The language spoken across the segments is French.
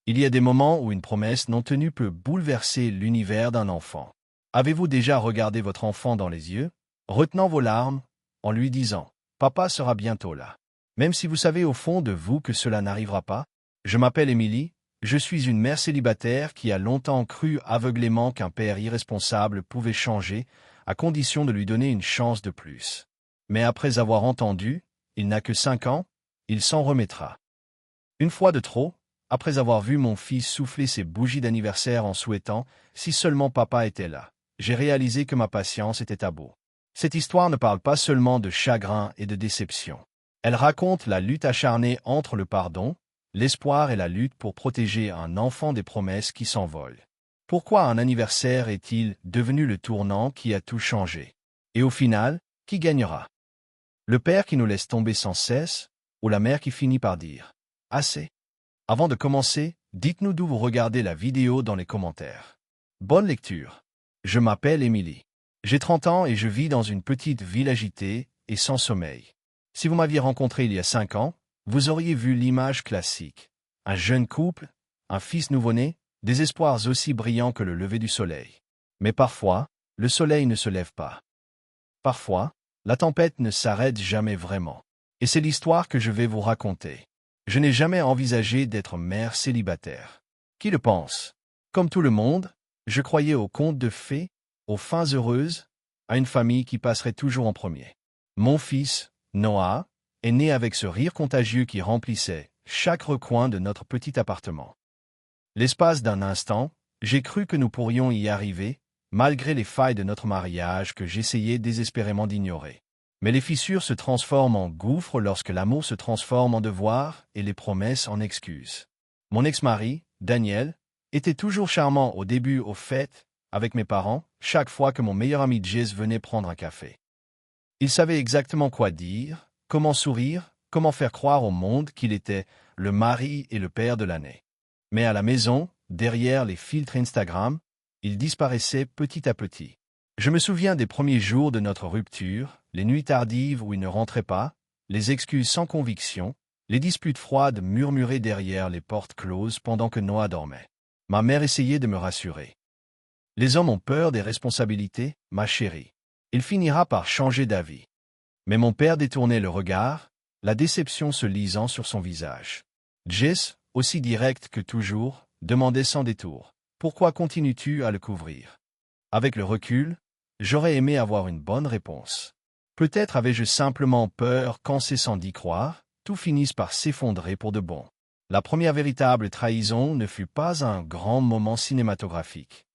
Il y a des moments où une promesse non tenue peut bouleverser l'univers d'un enfant. Avez-vous déjà regardé votre enfant dans les yeux, retenant vos larmes, en lui disant « Papa sera bientôt là ». Même si vous savez au fond de vous que cela n'arrivera pas? Je m'appelle Émilie, je suis une mère célibataire qui a longtemps cru aveuglément qu'un père irresponsable pouvait changer, à condition de lui donner une chance de plus. Mais après avoir entendu « Il n'a que 5 ans », il s'en remettra. Une fois de trop, après avoir vu mon fils souffler ses bougies d'anniversaire en souhaitant « Si seulement papa était là », j'ai réalisé que ma patience était à bout. Cette histoire ne parle pas seulement de chagrin et de déception. Elle raconte la lutte acharnée entre le pardon, l'espoir et la lutte pour protéger un enfant des promesses qui s'envolent. Pourquoi un anniversaire est-il devenu le tournant qui a tout changé? Et au final, qui gagnera? Le père qui nous laisse tomber sans cesse, ou la mère qui finit par dire « Assez ». Avant de commencer, dites-nous d'où vous regardez la vidéo dans les commentaires. Bonne lecture. Je m'appelle Émilie. J'ai 30 ans et je vis dans une petite ville agitée et sans sommeil. Si vous m'aviez rencontré il y a 5 ans, vous auriez vu l'image classique. Un jeune couple, un fils nouveau-né, des espoirs aussi brillants que le lever du soleil. Mais parfois, le soleil ne se lève pas. Parfois, la tempête ne s'arrête jamais vraiment. Et c'est l'histoire que je vais vous raconter. Je n'ai jamais envisagé d'être mère célibataire. Qui le pense? Comme tout le monde, je croyais aux contes de fées, aux fins heureuses, à une famille qui passerait toujours en premier. Mon fils, Noah, est né avec ce rire contagieux qui remplissait chaque recoin de notre petit appartement. L'espace d'un instant, j'ai cru que nous pourrions y arriver, malgré les failles de notre mariage que j'essayais désespérément d'ignorer. Mais les fissures se transforment en gouffres lorsque l'amour se transforme en devoir et les promesses en excuses. Mon ex-mari, Daniel, était toujours charmant au début aux fêtes, avec mes parents, chaque fois que mon meilleur ami Jess venait prendre un café. Il savait exactement quoi dire, comment sourire, comment faire croire au monde qu'il était le mari et le père de l'année. Mais à la maison, derrière les filtres Instagram, il disparaissait petit à petit. Je me souviens des premiers jours de notre rupture, les nuits tardives où il ne rentrait pas, les excuses sans conviction, les disputes froides murmurées derrière les portes closes pendant que Noah dormait. Ma mère essayait de me rassurer. Les hommes ont peur des responsabilités, ma chérie. Il finira par changer d'avis. Mais mon père détournait le regard, la déception se lisant sur son visage. Jess, aussi direct que toujours, demandait sans détour. « Pourquoi continues-tu à le couvrir ?» Avec le recul, j'aurais aimé avoir une bonne réponse. Peut-être avais-je simplement peur qu'en cessant d'y croire, tout finisse par s'effondrer pour de bon. La première véritable trahison ne fut pas un grand moment cinématographique.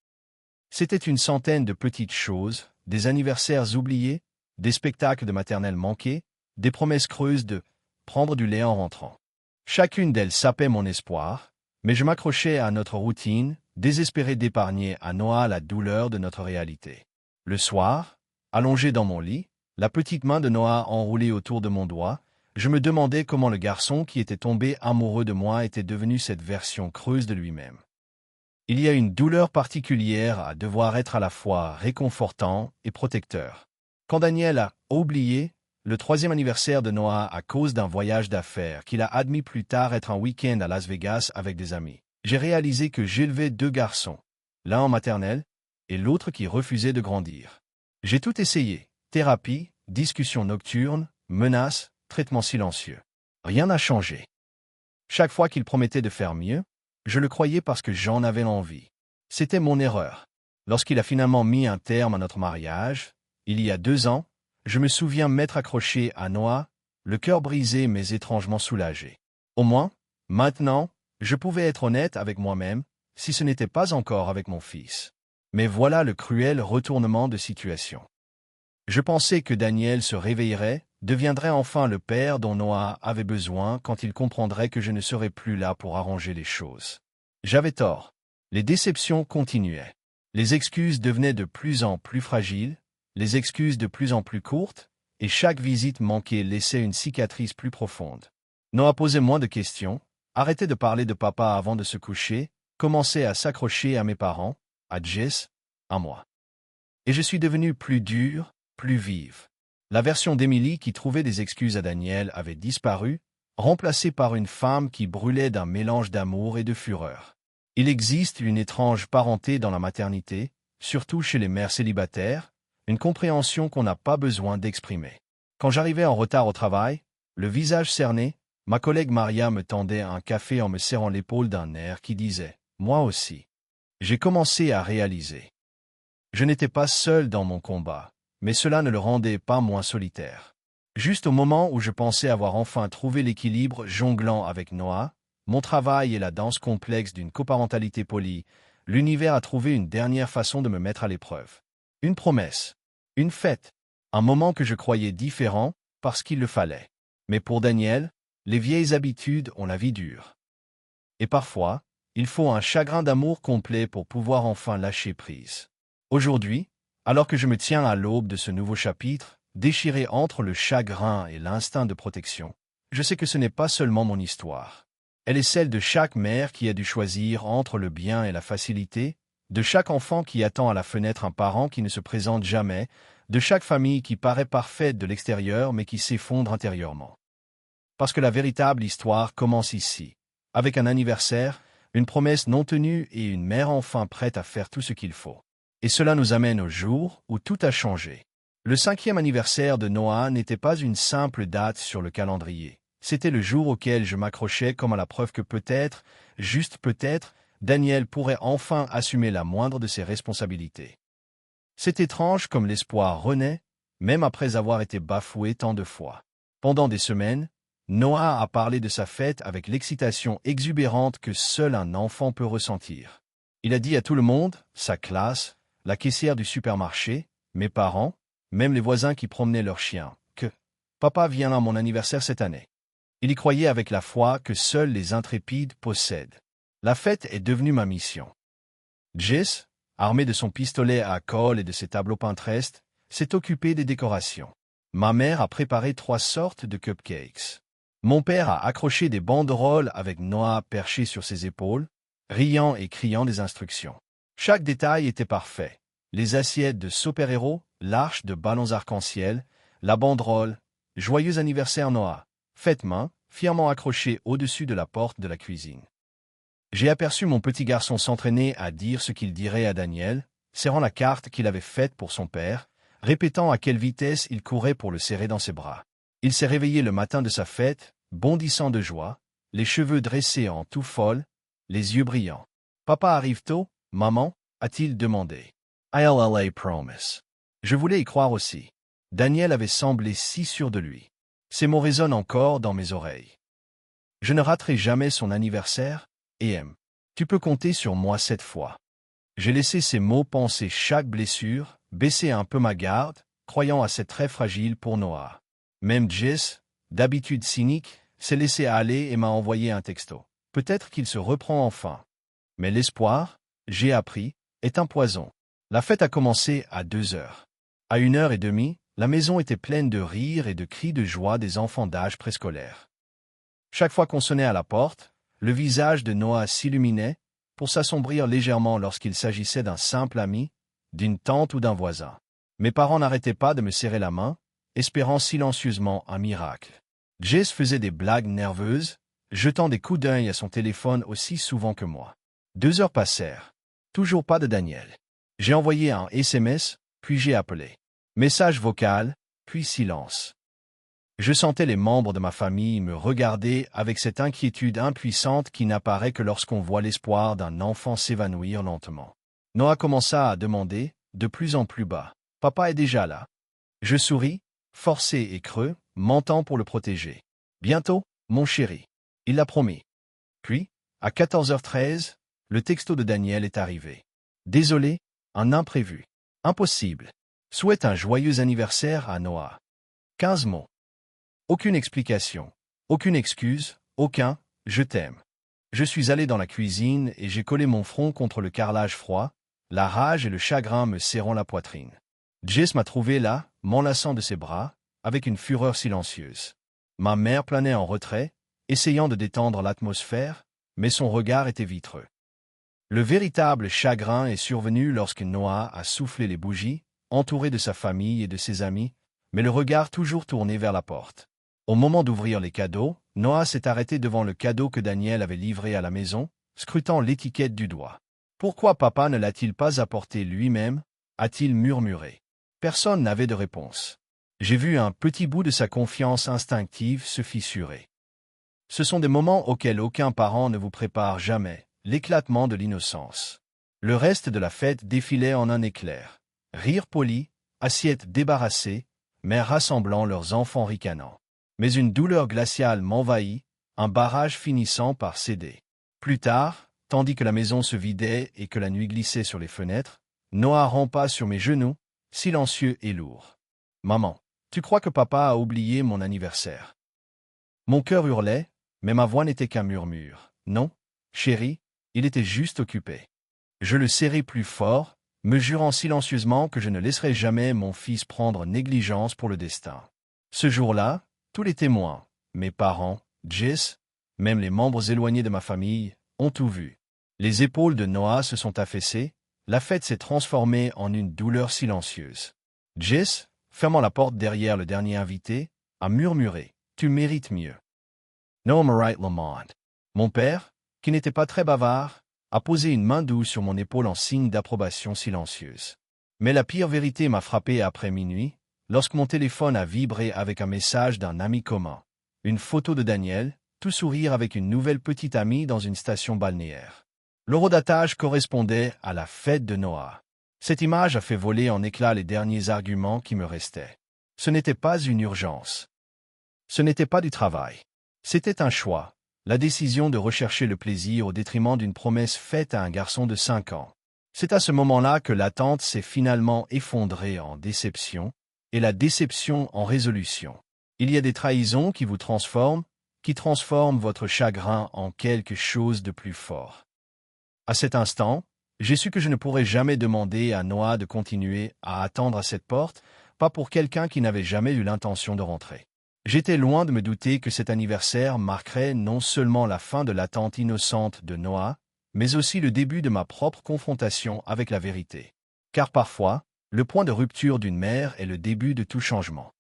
C'était une centaine de petites choses, des anniversaires oubliés, des spectacles de maternelle manqués, des promesses creuses de « prendre du lait en rentrant ». Chacune d'elles sapait mon espoir, mais je m'accrochais à notre routine, désespéré d'épargner à Noah la douleur de notre réalité. Le soir, allongé dans mon lit, la petite main de Noah enroulée autour de mon doigt, je me demandais comment le garçon qui était tombé amoureux de moi était devenu cette version creuse de lui-même. Il y a une douleur particulière à devoir être à la fois réconfortant et protecteur. Quand Daniel a oublié le 3e anniversaire de Noah à cause d'un voyage d'affaires qu'il a admis plus tard être un week-end à Las Vegas avec des amis, j'ai réalisé que j'élevais 2 garçons, l'un en maternelle et l'autre qui refusait de grandir. J'ai tout essayé, thérapie, discussions nocturnes, menaces, traitements silencieux. Rien n'a changé. Chaque fois qu'il promettait de faire mieux, je le croyais parce que j'en avais l'envie. C'était mon erreur. Lorsqu'il a finalement mis un terme à notre mariage, il y a 2 ans, je me souviens m'être accroché à Noah, le cœur brisé mais étrangement soulagé. Au moins, maintenant, je pouvais être honnête avec moi-même, si ce n'était pas encore avec mon fils. Mais voilà le cruel retournement de situation. Je pensais que Daniel se réveillerait, deviendrait enfin le père dont Noah avait besoin quand il comprendrait que je ne serais plus là pour arranger les choses. J'avais tort. Les déceptions continuaient. Les excuses devenaient de plus en plus fragiles, les excuses de plus en plus courtes, et chaque visite manquée laissait une cicatrice plus profonde. Noah posait moins de questions, arrêtait de parler de papa avant de se coucher, commençait à s'accrocher à mes parents, à Jess, à moi. Et je suis devenu plus dur, plus vive. La version d'Émilie qui trouvait des excuses à Daniel avait disparu, remplacé par une femme qui brûlait d'un mélange d'amour et de fureur. Il existe une étrange parenté dans la maternité, surtout chez les mères célibataires, une compréhension qu'on n'a pas besoin d'exprimer. Quand j'arrivais en retard au travail, le visage cerné, ma collègue Maria me tendait un café en me serrant l'épaule d'un air qui disait « Moi aussi ». J'ai commencé à réaliser. Je n'étais pas seul dans mon combat, mais cela ne le rendait pas moins solitaire. Juste au moment où je pensais avoir enfin trouvé l'équilibre jonglant avec Noah, mon travail et la danse complexe d'une coparentalité polie, l'univers a trouvé une dernière façon de me mettre à l'épreuve. Une promesse, une fête, un moment que je croyais différent parce qu'il le fallait. Mais pour Daniel, les vieilles habitudes ont la vie dure. Et parfois, il faut un chagrin d'amour complet pour pouvoir enfin lâcher prise. Aujourd'hui, alors que je me tiens à l'aube de ce nouveau chapitre, déchiré entre le chagrin et l'instinct de protection, je sais que ce n'est pas seulement mon histoire. Elle est celle de chaque mère qui a dû choisir entre le bien et la facilité, de chaque enfant qui attend à la fenêtre un parent qui ne se présente jamais, de chaque famille qui paraît parfaite de l'extérieur mais qui s'effondre intérieurement. Parce que la véritable histoire commence ici, avec un anniversaire, une promesse non tenue et une mère enfin prête à faire tout ce qu'il faut. Et cela nous amène au jour où tout a changé. Le 5e anniversaire de Noah n'était pas une simple date sur le calendrier. C'était le jour auquel je m'accrochais comme à la preuve que peut-être, juste peut-être, Daniel pourrait enfin assumer la moindre de ses responsabilités. C'est étrange comme l'espoir renaît, même après avoir été bafoué tant de fois. Pendant des semaines, Noah a parlé de sa fête avec l'excitation exubérante que seul un enfant peut ressentir. Il a dit à tout le monde, sa classe, la caissière du supermarché, mes parents, même les voisins qui promenaient leurs chiens, que « Papa vient à mon anniversaire cette année ». Il y croyait avec la foi que seuls les intrépides possèdent. La fête est devenue ma mission. Jess, armé de son pistolet à colle et de ses tableaux Pinterest, s'est occupé des décorations. Ma mère a préparé 3 sortes de cupcakes. Mon père a accroché des banderoles avec Noah perché sur ses épaules, riant et criant des instructions. Chaque détail était parfait. Les assiettes de super-héros, l'arche de ballons arc-en-ciel, la banderole « Joyeux anniversaire Noah », faites main, fièrement accrochée au-dessus de la porte de la cuisine. J'ai aperçu mon petit garçon s'entraîner à dire ce qu'il dirait à Daniel, serrant la carte qu'il avait faite pour son père, répétant à quelle vitesse il courait pour le serrer dans ses bras. Il s'est réveillé le matin de sa fête, bondissant de joie, les cheveux dressés en toux folle, les yeux brillants. « Papa arrive tôt, maman ?» a-t-il demandé. « I'll promise. » Je voulais y croire aussi. Daniel avait semblé si sûr de lui. Ces mots résonnent encore dans mes oreilles. Je ne raterai jamais son anniversaire, et tu peux compter sur moi cette fois. J'ai laissé ces mots panser chaque blessure, baisser un peu ma garde, croyant à cette très fragile pour Noah. Même Jess, d'habitude cynique, s'est laissé aller et m'a envoyé un texto. Peut-être qu'il se reprend enfin. Mais l'espoir, j'ai appris, est un poison. La fête a commencé à 2 heures. À 1h30, la maison était pleine de rires et de cris de joie des enfants d'âge préscolaire. Chaque fois qu'on sonnait à la porte, le visage de Noah s'illuminait, pour s'assombrir légèrement lorsqu'il s'agissait d'un simple ami, d'une tante ou d'un voisin. Mes parents n'arrêtaient pas de me serrer la main, espérant silencieusement un miracle. Jess faisait des blagues nerveuses, jetant des coups d'œil à son téléphone aussi souvent que moi. 2 heures passèrent. Toujours pas de Daniel. J'ai envoyé un SMS, puis j'ai appelé. Message vocal, puis silence. Je sentais les membres de ma famille me regarder avec cette inquiétude impuissante qui n'apparaît que lorsqu'on voit l'espoir d'un enfant s'évanouir lentement. Noah commença à demander, de plus en plus bas. « Papa est déjà là ?» Je souris, forcé et creux, mentant pour le protéger. « Bientôt, mon chéri. » Il l'a promis. Puis, à 14h13, le texto de Daniel est arrivé. « Désolé, un imprévu. Impossible. Souhaite un joyeux anniversaire à Noah. » 15 mots. Aucune explication, aucune excuse, aucun « je t'aime ». Je suis allé dans la cuisine et j'ai collé mon front contre le carrelage froid, la rage et le chagrin me serrant la poitrine. Jess m'a trouvé là, m'enlaçant de ses bras, avec une fureur silencieuse. Ma mère planait en retrait, essayant de détendre l'atmosphère, mais son regard était vitreux. Le véritable chagrin est survenu lorsque Noah a soufflé les bougies, entouré de sa famille et de ses amis, mais le regard toujours tourné vers la porte. Au moment d'ouvrir les cadeaux, Noah s'est arrêté devant le cadeau que Daniel avait livré à la maison, scrutant l'étiquette du doigt. Pourquoi papa ne l'a-t-il pas apporté lui-même? A-t-il murmuré. Personne n'avait de réponse. J'ai vu un petit bout de sa confiance instinctive se fissurer. Ce sont des moments auxquels aucun parent ne vous prépare jamais, l'éclatement de l'innocence. Le reste de la fête défilait en un éclair. Rire poli, assiettes débarrassées, mères rassemblant leurs enfants ricanants. Mais une douleur glaciale m'envahit, un barrage finissant par céder. Plus tard, tandis que la maison se vidait et que la nuit glissait sur les fenêtres, Noah rampa sur mes genoux, silencieux et lourd. « Maman, tu crois que papa a oublié mon anniversaire ?» Mon cœur hurlait, mais ma voix n'était qu'un murmure. « Non, chérie, il était juste occupé. » Je le serrai plus fort, me jurant silencieusement que je ne laisserais jamais mon fils prendre négligence pour le destin. Ce jour-là, tous les témoins, mes parents, Jess, même les membres éloignés de ma famille, ont tout vu. Les épaules de Noah se sont affaissées, la fête s'est transformée en une douleur silencieuse. Jess, fermant la porte derrière le dernier invité, a murmuré « Tu mérites mieux. » Noah Wright Lamont. Mon père, qui n'était pas très bavard, a posé une main douce sur mon épaule en signe d'approbation silencieuse. Mais la pire vérité m'a frappé après minuit, lorsque mon téléphone a vibré avec un message d'un ami commun. Une photo de Daniel, tout sourire avec une nouvelle petite amie dans une station balnéaire. L'horodatage correspondait à la fête de Noah. Cette image a fait voler en éclats les derniers arguments qui me restaient. Ce n'était pas une urgence. Ce n'était pas du travail. C'était un choix. La décision de rechercher le plaisir au détriment d'une promesse faite à un garçon de 5 ans. C'est à ce moment-là que l'attente s'est finalement effondrée en déception, et la déception en résolution. Il y a des trahisons qui vous transforment, qui transforment votre chagrin en quelque chose de plus fort. À cet instant, j'ai su que je ne pourrais jamais demander à Noah de continuer à attendre à cette porte, pas pour quelqu'un qui n'avait jamais eu l'intention de rentrer. J'étais loin de me douter que cet anniversaire marquerait non seulement la fin de l'attente innocente de Noah, mais aussi le début de ma propre confrontation avec la vérité. Car parfois, le point de rupture d'une mère est le début de tout changement.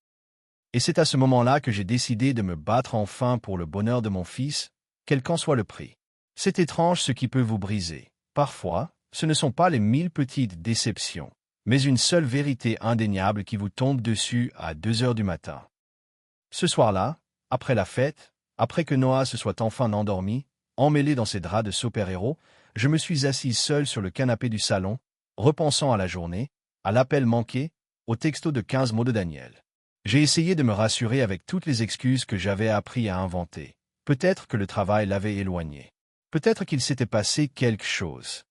Et c'est à ce moment-là que j'ai décidé de me battre enfin pour le bonheur de mon fils, quel qu'en soit le prix. C'est étrange ce qui peut vous briser. Parfois, ce ne sont pas les 1000 petites déceptions, mais une seule vérité indéniable qui vous tombe dessus à 2 heures du matin. Ce soir-là, après la fête, après que Noah se soit enfin endormi, emmêlé dans ses draps de super-héros, je me suis assis seul sur le canapé du salon, repensant à la journée, à l'appel manqué, au texto de 15 mots de Daniel. J'ai essayé de me rassurer avec toutes les excuses que j'avais appris à inventer. Peut-être que le travail l'avait éloigné. Peut-être qu'il s'était passé quelque chose.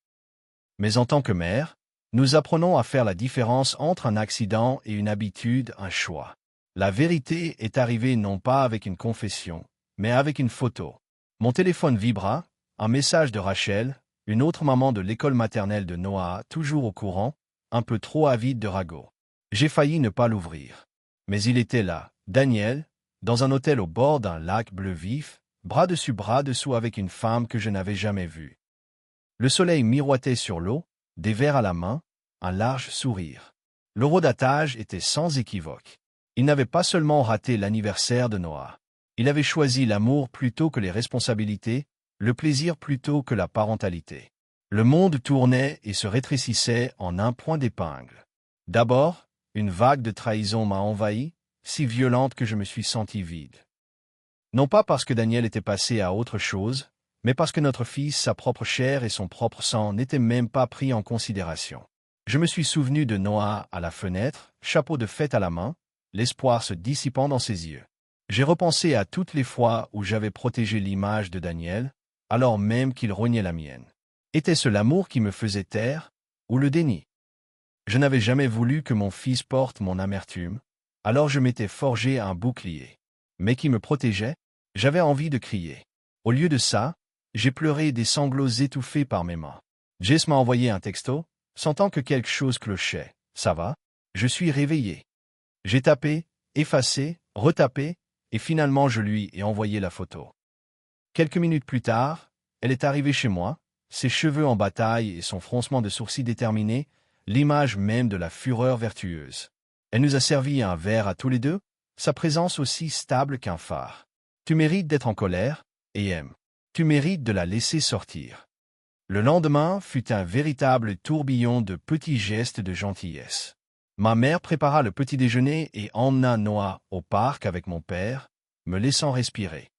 Mais en tant que mère, nous apprenons à faire la différence entre un accident et une habitude, un choix. La vérité est arrivée non pas avec une confession, mais avec une photo. Mon téléphone vibra, un message de Rachel, une autre maman de l'école maternelle de Noah, toujours au courant, un peu trop avide de ragots. J'ai failli ne pas l'ouvrir. Mais il était là, Daniel, dans un hôtel au bord d'un lac bleu vif, bras dessus bras dessous avec une femme que je n'avais jamais vue. Le soleil miroitait sur l'eau, des verres à la main, un large sourire. L'horodatage était sans équivoque. Il n'avait pas seulement raté l'anniversaire de Noah. Il avait choisi l'amour plutôt que les responsabilités, le plaisir plutôt que la parentalité. Le monde tournait et se rétrécissait en un point d'épingle. D'abord, une vague de trahison m'a envahi, si violente que je me suis senti vide. Non pas parce que Daniel était passé à autre chose, mais parce que notre fils, sa propre chair et son propre sang n'étaient même pas pris en considération. Je me suis souvenu de Noah à la fenêtre, chapeau de fête à la main, l'espoir se dissipant dans ses yeux. J'ai repensé à toutes les fois où j'avais protégé l'image de Daniel, alors même qu'il rognait la mienne. Était-ce l'amour qui me faisait taire, ou le déni? Je n'avais jamais voulu que mon fils porte mon amertume, alors je m'étais forgé un bouclier. Mais qui me protégeait? J'avais envie de crier. Au lieu de ça, j'ai pleuré des sanglots étouffés par mes mains. Jess m'a envoyé un texto, sentant que quelque chose clochait. « Ça va? Je suis réveillé. » J'ai tapé, effacé, retapé, et finalement je lui ai envoyé la photo. Quelques minutes plus tard, elle est arrivée chez moi, ses cheveux en bataille et son froncement de sourcils déterminé, l'image même de la fureur vertueuse. Elle nous a servi un verre à tous les deux, sa présence aussi stable qu'un phare. Tu mérites d'être en colère, et aime. Tu mérites de la laisser sortir. Le lendemain fut un véritable tourbillon de petits gestes de gentillesse. Ma mère prépara le petit déjeuner et emmena Noah au parc avec mon père, me laissant respirer.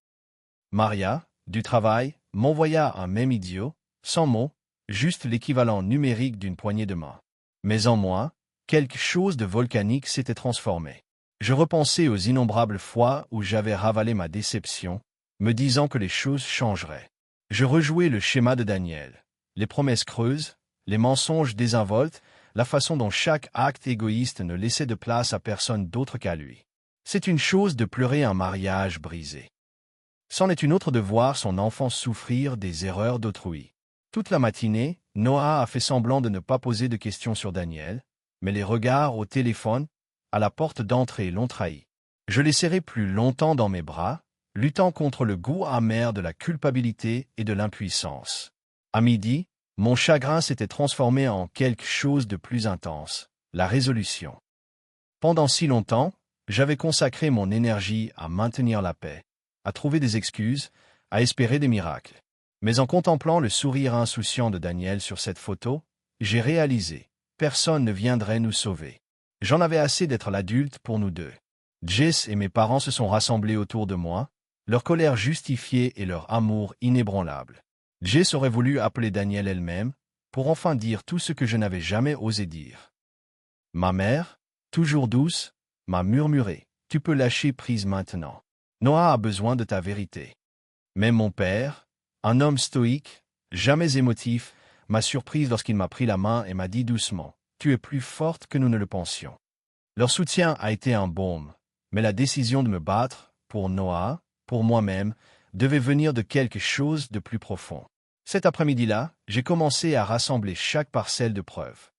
Maria, du travail, m'envoya un mème idiot, sans mots, juste l'équivalent numérique d'une poignée de main. Mais en moi, quelque chose de volcanique s'était transformé. Je repensais aux innombrables fois où j'avais ravalé ma déception, me disant que les choses changeraient. Je rejouais le schéma de Daniel. Les promesses creuses, les mensonges désinvoltes, la façon dont chaque acte égoïste ne laissait de place à personne d'autre qu'à lui. C'est une chose de pleurer un mariage brisé. C'en est une autre de voir son enfant souffrir des erreurs d'autrui. Toute la matinée, Noah a fait semblant de ne pas poser de questions sur Daniel, mais les regards au téléphone, à la porte d'entrée l'ont trahi. Je l'ai serré plus longtemps dans mes bras, luttant contre le goût amer de la culpabilité et de l'impuissance. À midi, mon chagrin s'était transformé en quelque chose de plus intense, la résolution. Pendant si longtemps, j'avais consacré mon énergie à maintenir la paix, à trouver des excuses, à espérer des miracles. Mais en contemplant le sourire insouciant de Daniel sur cette photo, j'ai réalisé, personne ne viendrait nous sauver. J'en avais assez d'être l'adulte pour nous deux. Jess et mes parents se sont rassemblés autour de moi, leur colère justifiée et leur amour inébranlable. Jess aurait voulu appeler Daniel elle-même, pour enfin dire tout ce que je n'avais jamais osé dire. Ma mère, toujours douce, m'a murmuré, « Tu peux lâcher prise maintenant. Noah a besoin de ta vérité. » Mais mon père, un homme stoïque, jamais émotif, m'a surprise lorsqu'il m'a pris la main et m'a dit doucement, « Tu es plus forte que nous ne le pensions. » Leur soutien a été un baume, mais la décision de me battre, pour Noah, pour moi-même, devait venir de quelque chose de plus profond. Cet après-midi-là, j'ai commencé à rassembler chaque parcelle de preuves.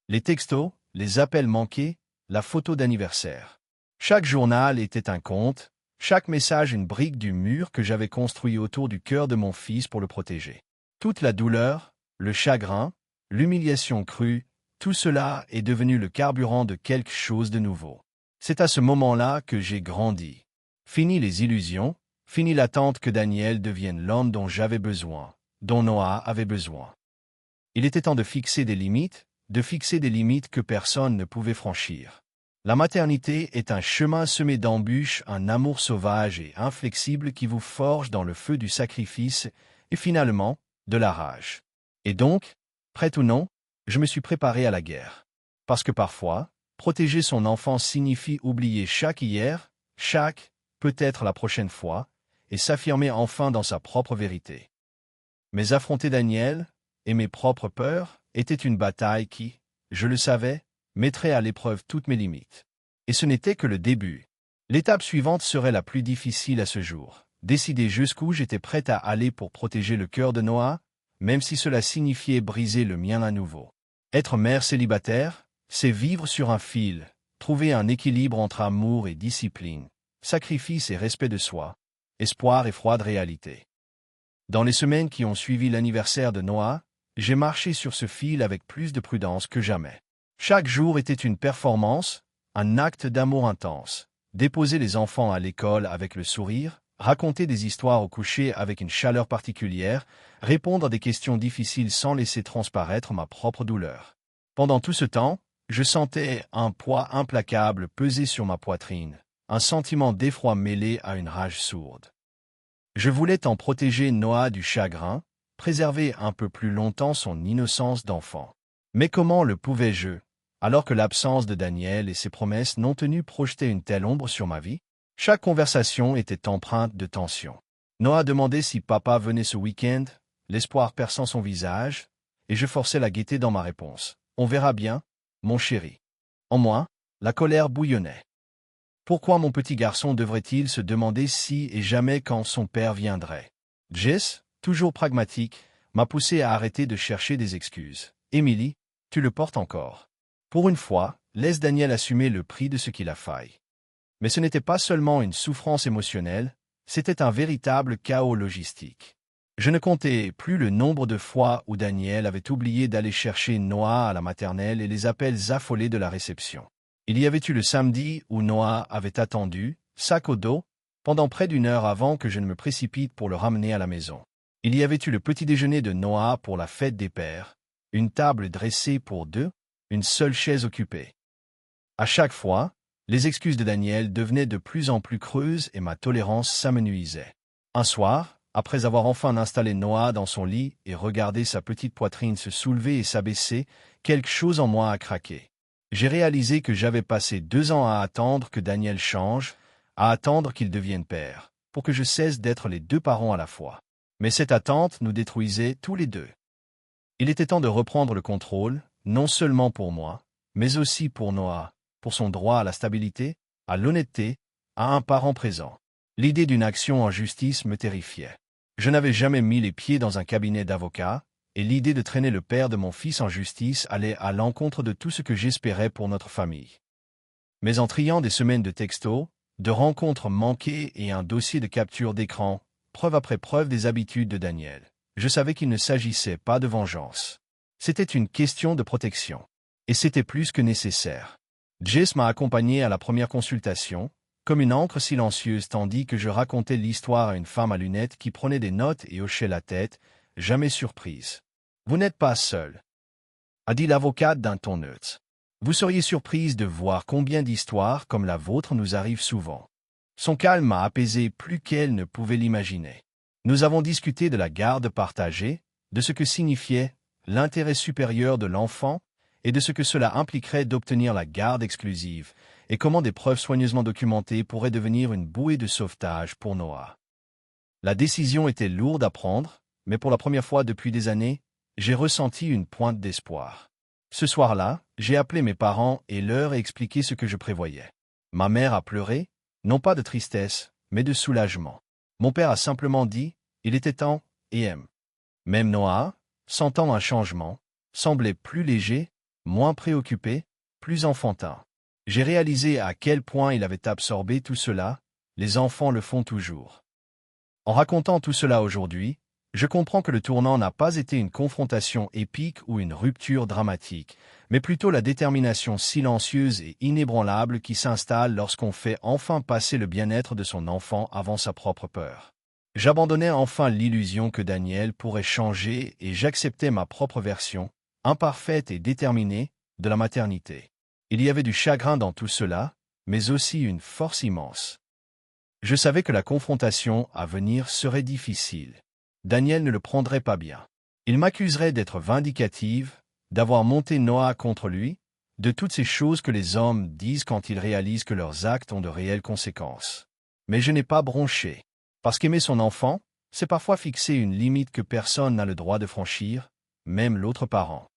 Les textos, les appels manqués, la photo d'anniversaire. Chaque journal était un conte, chaque message une brique du mur que j'avais construit autour du cœur de mon fils pour le protéger. Toute la douleur, le chagrin, l'humiliation crue, tout cela est devenu le carburant de quelque chose de nouveau. C'est à ce moment-là que j'ai grandi. Fini les illusions, fini l'attente que Daniel devienne l'homme dont j'avais besoin, dont Noah avait besoin. Il était temps de fixer des limites que personne ne pouvait franchir. La maternité est un chemin semé d'embûches, un amour sauvage et inflexible qui vous forge dans le feu du sacrifice et finalement, de la rage. Et donc, prêt ou non, je me suis préparé à la guerre. Parce que parfois, protéger son enfant signifie oublier chaque hier, chaque, peut-être la prochaine fois, et s'affirmer enfin dans sa propre vérité. Mais affronter Daniel, et mes propres peurs, était une bataille qui, je le savais, mettrait à l'épreuve toutes mes limites. Et ce n'était que le début. L'étape suivante serait la plus difficile à ce jour. Décider jusqu'où j'étais prêt à aller pour protéger le cœur de Noah, même si cela signifiait briser le mien à nouveau. Être mère célibataire, c'est vivre sur un fil, trouver un équilibre entre amour et discipline, sacrifice et respect de soi, espoir et froide réalité. Dans les semaines qui ont suivi l'anniversaire de Noah, j'ai marché sur ce fil avec plus de prudence que jamais. Chaque jour était une performance, un acte d'amour intense. Déposer les enfants à l'école avec le sourire, raconter des histoires au coucher avec une chaleur particulière, répondre à des questions difficiles sans laisser transparaître ma propre douleur. Pendant tout ce temps, je sentais un poids implacable peser sur ma poitrine, un sentiment d'effroi mêlé à une rage sourde. Je voulais en protéger Noah du chagrin, préserver un peu plus longtemps son innocence d'enfant. Mais comment le pouvais-je, alors que l'absence de Daniel et ses promesses non tenues projetaient une telle ombre sur ma vie? Chaque conversation était empreinte de tension. Noah demandait si papa venait ce week-end, l'espoir perçant son visage, et je forçais la gaieté dans ma réponse. On verra bien, mon chéri. En moi, la colère bouillonnait. Pourquoi mon petit garçon devrait-il se demander si et jamais quand son père viendrait? Jess, toujours pragmatique, m'a poussé à arrêter de chercher des excuses. Émilie, tu le portes encore. Pour une fois, laisse Daniel assumer le prix de ce qu'il a failli. Mais ce n'était pas seulement une souffrance émotionnelle, c'était un véritable chaos logistique. Je ne comptais plus le nombre de fois où Daniel avait oublié d'aller chercher Noah à la maternelle et les appels affolés de la réception. Il y avait eu le samedi où Noah avait attendu, sac au dos, pendant près d'une heure avant que je ne me précipite pour le ramener à la maison. Il y avait eu le petit déjeuner de Noah pour la fête des pères, une table dressée pour deux, une seule chaise occupée. À chaque fois, les excuses de Daniel devenaient de plus en plus creuses et ma tolérance s'amenuisait. Un soir, après avoir enfin installé Noah dans son lit et regardé sa petite poitrine se soulever et s'abaisser, quelque chose en moi a craqué. J'ai réalisé que j'avais passé 2 ans à attendre que Daniel change, à attendre qu'il devienne père, pour que je cesse d'être les 2 parents à la fois. Mais cette attente nous détruisait tous les deux. Il était temps de reprendre le contrôle, non seulement pour moi, mais aussi pour Noah, pour son droit à la stabilité, à l'honnêteté, à un parent présent. L'idée d'une action en justice me terrifiait. Je n'avais jamais mis les pieds dans un cabinet d'avocat, et l'idée de traîner le père de mon fils en justice allait à l'encontre de tout ce que j'espérais pour notre famille. Mais en triant des semaines de textos, de rencontres manquées et un dossier de capture d'écran, preuve après preuve des habitudes de Daniel, je savais qu'il ne s'agissait pas de vengeance. C'était une question de protection. Et c'était plus que nécessaire. Jess m'a accompagné à la première consultation, comme une encre silencieuse tandis que je racontais l'histoire à une femme à lunettes qui prenait des notes et hochait la tête, jamais surprise. « Vous n'êtes pas seul », a dit l'avocate d'un ton neutre. « Vous seriez surprise de voir combien d'histoires comme la vôtre nous arrivent souvent. » Son calme m'a apaisé plus qu'elle ne pouvait l'imaginer. Nous avons discuté de la garde partagée, de ce que signifiait l'intérêt supérieur de l'enfant et de ce que cela impliquerait d'obtenir la garde exclusive, et comment des preuves soigneusement documentées pourraient devenir une bouée de sauvetage pour Noah. La décision était lourde à prendre, mais pour la première fois depuis des années, j'ai ressenti une pointe d'espoir. Ce soir-là, j'ai appelé mes parents et leur ai expliqué ce que je prévoyais. Ma mère a pleuré, non pas de tristesse, mais de soulagement. Mon père a simplement dit « il était temps » et aime. Même Noah, sentant un changement, semblait plus léger, moins préoccupé, plus enfantin. J'ai réalisé à quel point il avait absorbé tout cela, les enfants le font toujours. En racontant tout cela aujourd'hui, je comprends que le tournant n'a pas été une confrontation épique ou une rupture dramatique, mais plutôt la détermination silencieuse et inébranlable qui s'installe lorsqu'on fait enfin passer le bien-être de son enfant avant sa propre peur. J'abandonnais enfin l'illusion que Daniel pourrait changer et j'acceptais ma propre version, imparfaite et déterminée, de la maternité. Il y avait du chagrin dans tout cela, mais aussi une force immense. Je savais que la confrontation à venir serait difficile. Daniel ne le prendrait pas bien. Il m'accuserait d'être vindicative, d'avoir monté Noah contre lui, de toutes ces choses que les hommes disent quand ils réalisent que leurs actes ont de réelles conséquences. Mais je n'ai pas bronché. Parce qu'aimer son enfant, c'est parfois fixer une limite que personne n'a le droit de franchir, même l'autre parent.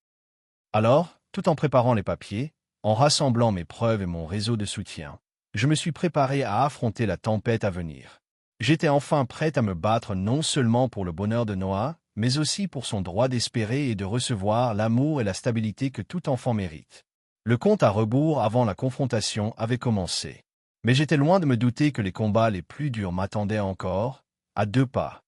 Alors, tout en préparant les papiers, en rassemblant mes preuves et mon réseau de soutien, je me suis préparé à affronter la tempête à venir. J'étais enfin prêt à me battre non seulement pour le bonheur de Noah, mais aussi pour son droit d'espérer et de recevoir l'amour et la stabilité que tout enfant mérite. Le compte à rebours avant la confrontation avait commencé. Mais j'étais loin de me douter que les combats les plus durs m'attendaient encore, à 2 pas.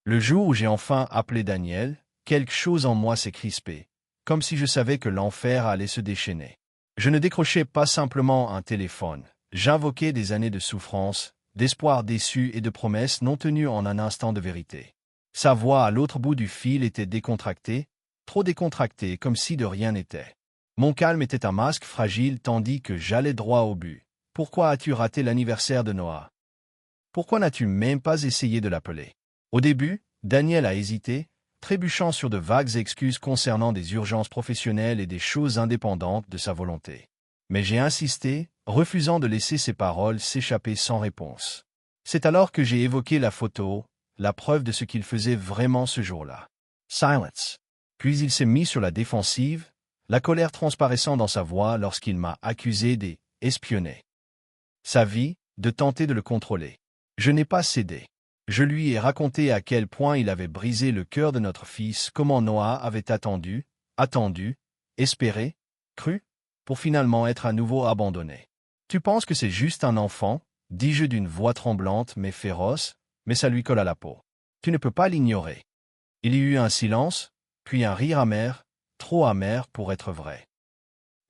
Le jour où j'ai enfin appelé Daniel, quelque chose en moi s'est crispé, comme si je savais que l'enfer allait se déchaîner. Je ne décrochais pas simplement un téléphone, j'invoquais des années de souffrance, d'espoir déçu et de promesses non tenues en un instant de vérité. Sa voix à l'autre bout du fil était décontractée, trop décontractée comme si de rien n'était. Mon calme était un masque fragile tandis que j'allais droit au but. Pourquoi as-tu raté l'anniversaire de Noah? Pourquoi n'as-tu même pas essayé de l'appeler? Au début, Daniel a hésité, trébuchant sur de vagues excuses concernant des urgences professionnelles et des choses indépendantes de sa volonté. Mais j'ai insisté, refusant de laisser ses paroles s'échapper sans réponse. C'est alors que j'ai évoqué la photo, la preuve de ce qu'il faisait vraiment ce jour-là. Silence. Puis il s'est mis sur la défensive, la colère transparaissant dans sa voix lorsqu'il m'a accusé d'espionner sa vie, de tenter de le contrôler. Je n'ai pas cédé. Je lui ai raconté à quel point il avait brisé le cœur de notre fils, comment Noah avait attendu, espéré, cru, pour finalement être à nouveau abandonné. Tu penses que c'est juste un enfant, dis-je d'une voix tremblante mais féroce, mais ça lui colle à la peau. Tu ne peux pas l'ignorer. Il y eut un silence, puis un rire amer, trop amer pour être vrai.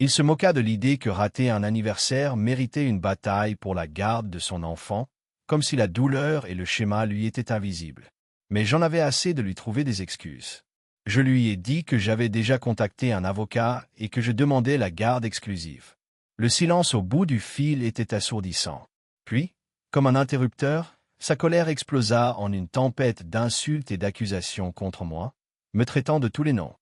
Il se moqua de l'idée que rater un anniversaire méritait une bataille pour la garde de son enfant, comme si la douleur et le schéma lui étaient invisibles. Mais j'en avais assez de lui trouver des excuses. Je lui ai dit que j'avais déjà contacté un avocat et que je demandais la garde exclusive. Le silence au bout du fil était assourdissant. Puis, comme un interrupteur, sa colère explosa en une tempête d'insultes et d'accusations contre moi, me traitant de tous les noms.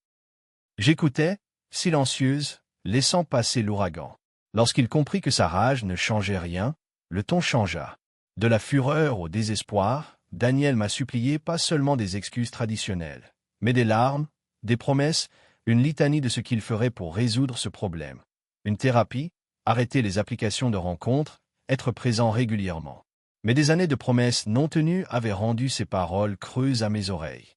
J'écoutais, silencieuse, laissant passer l'ouragan. Lorsqu'il comprit que sa rage ne changeait rien, le ton changea. De la fureur au désespoir, Daniel m'a supplié pas seulement des excuses traditionnelles, mais des larmes, des promesses, une litanie de ce qu'il ferait pour résoudre ce problème. Une thérapie, arrêter les applications de rencontres, être présent régulièrement. Mais des années de promesses non tenues avaient rendu ces paroles creuses à mes oreilles.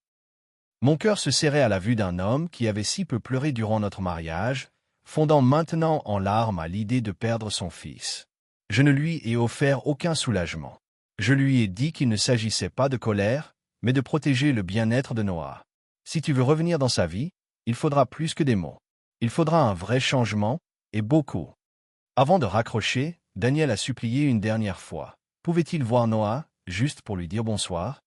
Mon cœur se serrait à la vue d'un homme qui avait si peu pleuré durant notre mariage, fondant maintenant en larmes à l'idée de perdre son fils. Je ne lui ai offert aucun soulagement. Je lui ai dit qu'il ne s'agissait pas de colère, mais de protéger le bien-être de Noah. Si tu veux revenir dans sa vie, il faudra plus que des mots. Il faudra un vrai changement, et beaucoup. Avant de raccrocher, Daniel a supplié une dernière fois. Pouvait-il voir Noah, juste pour lui dire bonsoir?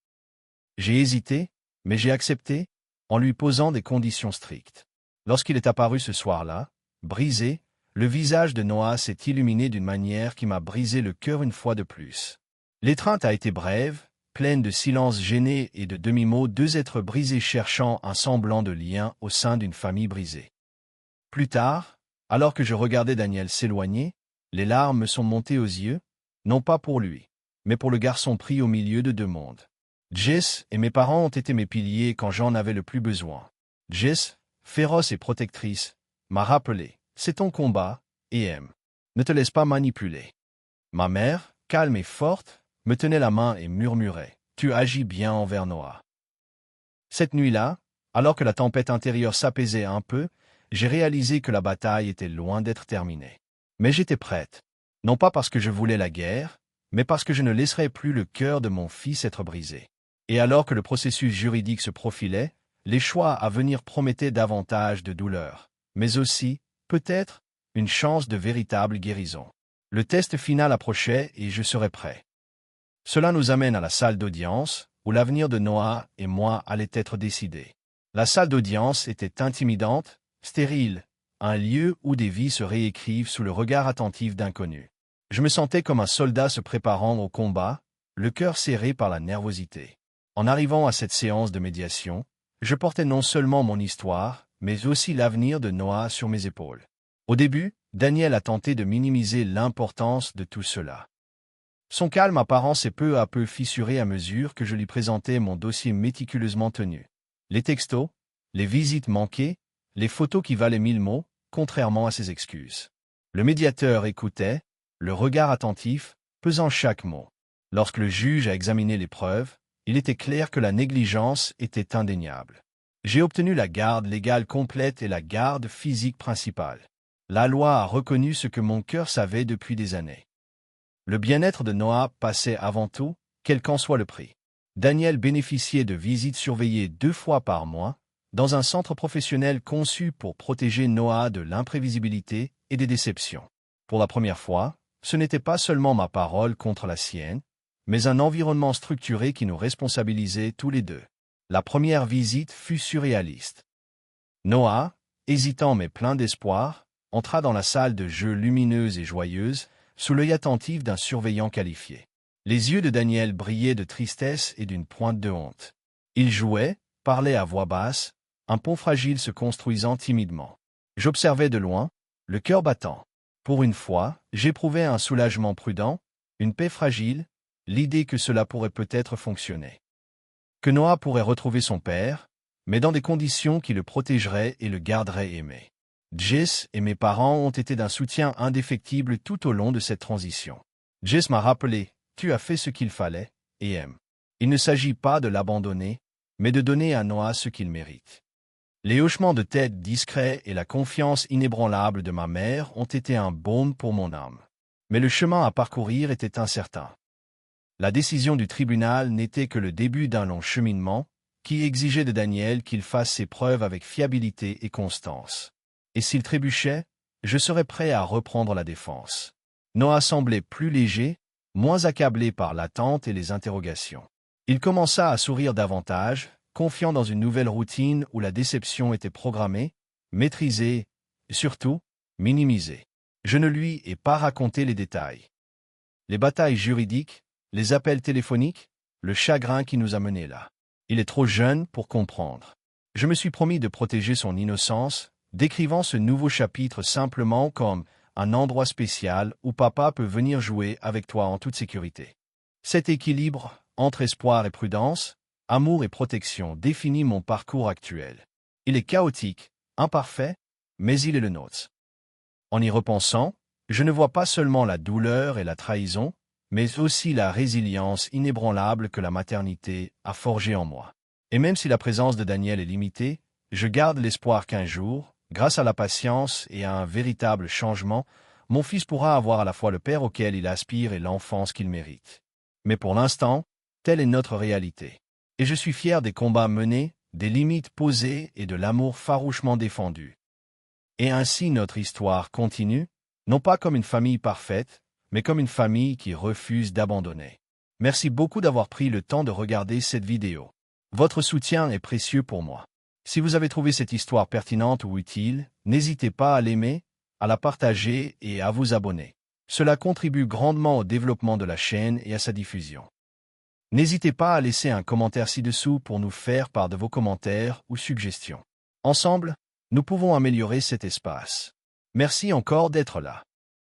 J'ai hésité, mais j'ai accepté, en lui posant des conditions strictes. Lorsqu'il est apparu ce soir-là, brisé, le visage de Noah s'est illuminé d'une manière qui m'a brisé le cœur une fois de plus. L'étreinte a été brève, pleine de silence gêné et de demi-mots, deux êtres brisés cherchant un semblant de lien au sein d'une famille brisée. Plus tard, alors que je regardais Daniel s'éloigner, les larmes me sont montées aux yeux, non pas pour lui, mais pour le garçon pris au milieu de deux mondes. Jess et mes parents ont été mes piliers quand j'en avais le plus besoin. Jess, féroce et protectrice, m'a rappelé, c'est ton combat, et aime. Ne te laisse pas manipuler. Ma mère, calme et forte, me tenait la main et murmurait, tu agis bien envers Noah. Cette nuit-là, alors que la tempête intérieure s'apaisait un peu, j'ai réalisé que la bataille était loin d'être terminée. Mais j'étais prête. Non pas parce que je voulais la guerre, mais parce que je ne laisserais plus le cœur de mon fils être brisé. Et alors que le processus juridique se profilait, les choix à venir promettaient davantage de douleur, mais aussi, peut-être, une chance de véritable guérison. Le test final approchait et je serais prêt. Cela nous amène à la salle d'audience, où l'avenir de Noah et moi allait être décidé. La salle d'audience était intimidante, stérile, un lieu où des vies se réécrivent sous le regard attentif d'inconnus. Je me sentais comme un soldat se préparant au combat, le cœur serré par la nervosité. En arrivant à cette séance de médiation, je portais non seulement mon histoire, mais aussi l'avenir de Noah sur mes épaules. Au début, Daniel a tenté de minimiser l'importance de tout cela. Son calme apparent s'est peu à peu fissuré à mesure que je lui présentais mon dossier méticuleusement tenu. Les textos, les visites manquées, les photos qui valaient 1000 mots, contrairement à ses excuses. Le médiateur écoutait, le regard attentif, pesant chaque mot. Lorsque le juge a examiné les preuves, il était clair que la négligence était indéniable. J'ai obtenu la garde légale complète et la garde physique principale. La loi a reconnu ce que mon cœur savait depuis des années. Le bien-être de Noah passait avant tout, quel qu'en soit le prix. Daniel bénéficiait de visites surveillées 2 fois par mois, dans un centre professionnel conçu pour protéger Noah de l'imprévisibilité et des déceptions. Pour la première fois, ce n'était pas seulement ma parole contre la sienne, mais un environnement structuré qui nous responsabilisait tous les deux. La première visite fut surréaliste. Noah, hésitant mais plein d'espoir, entra dans la salle de jeu lumineuse et joyeuse, sous l'œil attentif d'un surveillant qualifié. Les yeux de Daniel brillaient de tristesse et d'une pointe de honte. Il jouait, parlait à voix basse, un pont fragile se construisant timidement. J'observais de loin, le cœur battant. Pour une fois, j'éprouvais un soulagement prudent, une paix fragile, l'idée que cela pourrait peut-être fonctionner. Que Noah pourrait retrouver son père, mais dans des conditions qui le protégeraient et le garderaient aimé. Jess et mes parents ont été d'un soutien indéfectible tout au long de cette transition. Jess m'a rappelé, tu as fait ce qu'il fallait, et aime. Il ne s'agit pas de l'abandonner, mais de donner à Noah ce qu'il mérite. Les hochements de tête discrets et la confiance inébranlable de ma mère ont été un baume pour mon âme. Mais le chemin à parcourir était incertain. La décision du tribunal n'était que le début d'un long cheminement, qui exigeait de Daniel qu'il fasse ses preuves avec fiabilité et constance. Et s'il trébuchait, je serais prêt à reprendre la défense. Noah semblait plus léger, moins accablé par l'attente et les interrogations. Il commença à sourire davantage, confiant dans une nouvelle routine où la déception était programmée, maîtrisée, et surtout, minimisée. Je ne lui ai pas raconté les détails. Les batailles juridiques, les appels téléphoniques, le chagrin qui nous a menés là. Il est trop jeune pour comprendre. Je me suis promis de protéger son innocence, décrivant ce nouveau chapitre simplement comme un endroit spécial où papa peut venir jouer avec toi en toute sécurité. Cet équilibre, entre espoir et prudence, amour et protection, définit mon parcours actuel. Il est chaotique, imparfait, mais il est le nôtre. En y repensant, je ne vois pas seulement la douleur et la trahison, mais aussi la résilience inébranlable que la maternité a forgée en moi. Et même si la présence de Daniel est limitée, je garde l'espoir qu'un jour, grâce à la patience et à un véritable changement, mon fils pourra avoir à la fois le père auquel il aspire et l'enfance qu'il mérite. Mais pour l'instant, telle est notre réalité. Et je suis fier des combats menés, des limites posées et de l'amour farouchement défendu. Et ainsi notre histoire continue, non pas comme une famille parfaite, mais comme une famille qui refuse d'abandonner. Merci beaucoup d'avoir pris le temps de regarder cette vidéo. Votre soutien est précieux pour moi. Si vous avez trouvé cette histoire pertinente ou utile, n'hésitez pas à l'aimer, à la partager et à vous abonner. Cela contribue grandement au développement de la chaîne et à sa diffusion. N'hésitez pas à laisser un commentaire ci-dessous pour nous faire part de vos commentaires ou suggestions. Ensemble, nous pouvons améliorer cet espace. Merci encore d'être là.